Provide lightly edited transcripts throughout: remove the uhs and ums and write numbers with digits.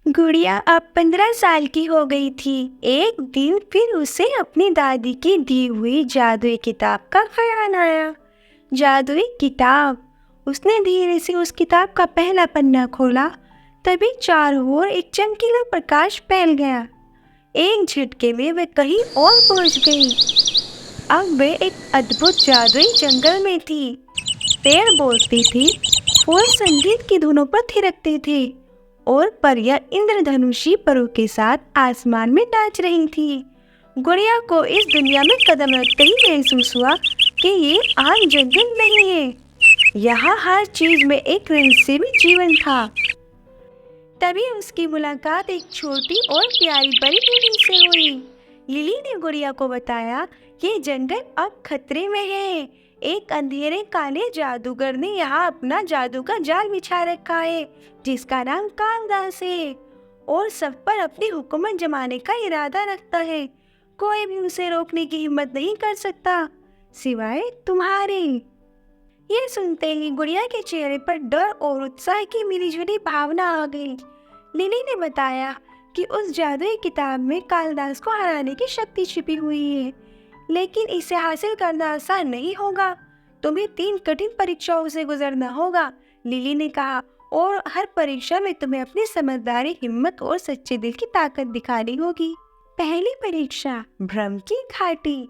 गुड़िया अब 15 साल की हो गई थी। एक दिन फिर उसे अपनी दादी की दी हुई जादुई किताब का ख्याल आया। जादुई किताब। उसने धीरे से उस किताब का पहला पन्ना खोला। तभी चारों ओर एक चमकीला प्रकाश फैल गया। एक झटके में वह कहीं और पहुंच गई। अब वे एक अद्भुत जादुई जंगल में थी। पेड़ बोलते थे, फूल संगीत की धुनों पर थिरकते थे और परियां इंद्रधनुषी परों के साथ आसमान में नाच रही थी। गुड़िया को इस दुनिया में कदम रखते ही महसूस हुआ कि ये आम जंगल नहीं है। यहाँ हर चीज में एक रहस्यमय जीवन था। तभी उसकी मुलाकात एक छोटी और प्यारी परी लिली से हुई। लिली ने गुड़िया को बताया कि जंगल अब खतरे में है। एक अंधेरे काले जादूगर ने यहाँ अपना जादू का जाल बिछा रखा है, जिसका नाम कालदास है, और सब पर अपनी हुकूमत जमाने का इरादा रखता है। कोई भी उसे रोकने की हिम्मत नहीं कर सकता, सिवाय तुम्हारे। ये सुनते ही गुड़िया के चेहरे पर डर और उत्साह की मिलीजुली भावना आ गई। लिली ने बताया कि उस जादुई किताब में कालिदास को हराने की शक्ति छिपी हुई है, लेकिन इसे हासिल करना आसान नहीं होगा। तुम्हें 3 कठिन परीक्षाओं से गुजरना होगा, लिली ने कहा, और हर परीक्षा में तुम्हें अपनी समझदारी, हिम्मत और सच्चे दिल की ताकत दिखानी होगी। पहली परीक्षा, भ्रम की घाटी।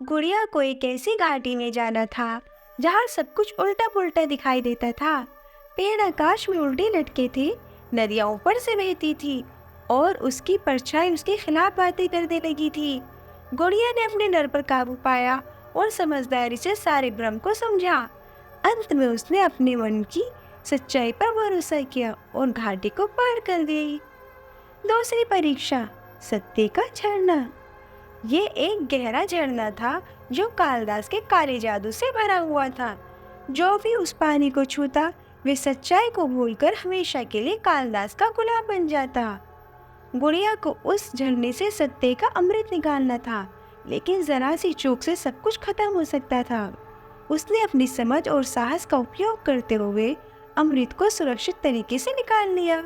गुड़िया को एक ऐसी घाटी में जाना था जहाँ सब कुछ उल्टा पुल्टा दिखाई देता था। पेड़ आकाश में उल्टे लटके थे, नदियाँ ऊपर से बहती थी और उसकी परछाई उसके खिलाफ बातें करने लगी थी। गुड़िया ने अपने डर पर काबू पाया और समझदारी से सारे भ्रम को समझा। अंत में उसने अपने मन की सच्चाई पर भरोसा किया और घाटी को पार कर गई। दूसरी परीक्षा, सत्य का झरना। ये एक गहरा झरना था जो कालिदास के काले जादू से भरा हुआ था। जो भी उस पानी को छूता, वे सच्चाई को भूलकर हमेशा के लिए कालिदास का गुलाम बन जाता। गुड़िया को उस झरने से सत्य का अमृत निकालना था, लेकिन जरा सी चूक से सब कुछ खत्म हो सकता था। उसने अपनी समझ और साहस का उपयोग करते हुए अमृत को सुरक्षित तरीके से निकाल लिया।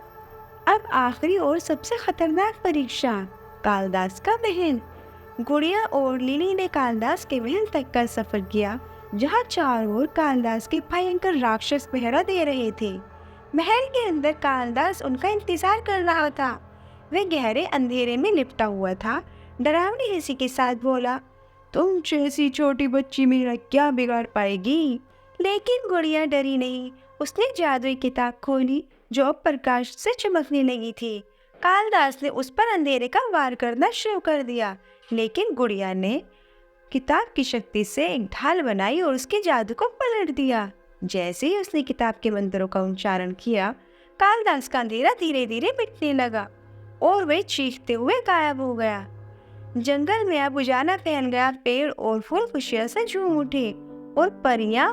अब आखिरी और सबसे खतरनाक परीक्षा, कालिदास का महल। गुड़िया और लिली ने कालिदास के महल तक का सफर किया, जहाँ चारों ओर कालिदास के भयंकर राक्षस पहरा दे रहे थे। महल के अंदर कालिदास उनका इंतजार कर रहा था। वह गहरे अंधेरे में लिपटा हुआ था। डरावनी हंसी के साथ बोला, तुम जैसी छोटी बच्ची मेरा क्या बिगाड़ पाएगी। लेकिन गुड़िया डरी नहीं। उसने जादुई किताब खोली जो अब प्रकाश से चमकने लगी थी। कालिदास ने उस पर अंधेरे का वार करना शुरू कर दिया, लेकिन गुड़िया ने किताब की शक्ति से एक ढाल बनाई और उसके जादू को पलट दिया। जैसे ही उसने किताब के मंत्रों का उच्चारण किया, कालिदास का अंधेरा धीरे धीरे मिटने लगा और वह चीखते हुए गायब हो गया। जंगल में अब उजाला फैल गया। पेड़ और फूल खुशियों से झूम उठे और परियां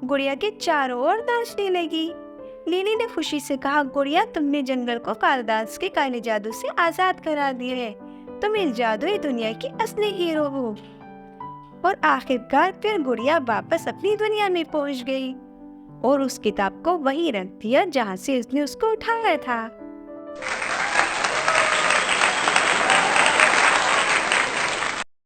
गुड़िया के चारों ओर नाचने लगी। लिली ने खुशी से कहा, गुड़िया, तुमने जंगल को कालिदास के काले जादू से आजाद करा दिया है। तुम इस जादुई दुनिया की असली हीरो हो। और आखिरकार फिर गुड़िया वापस अपनी दुनिया में पहुंच गई और उस किताब को वहीं रख दिया जहाँ से उसने उसको उठाया था।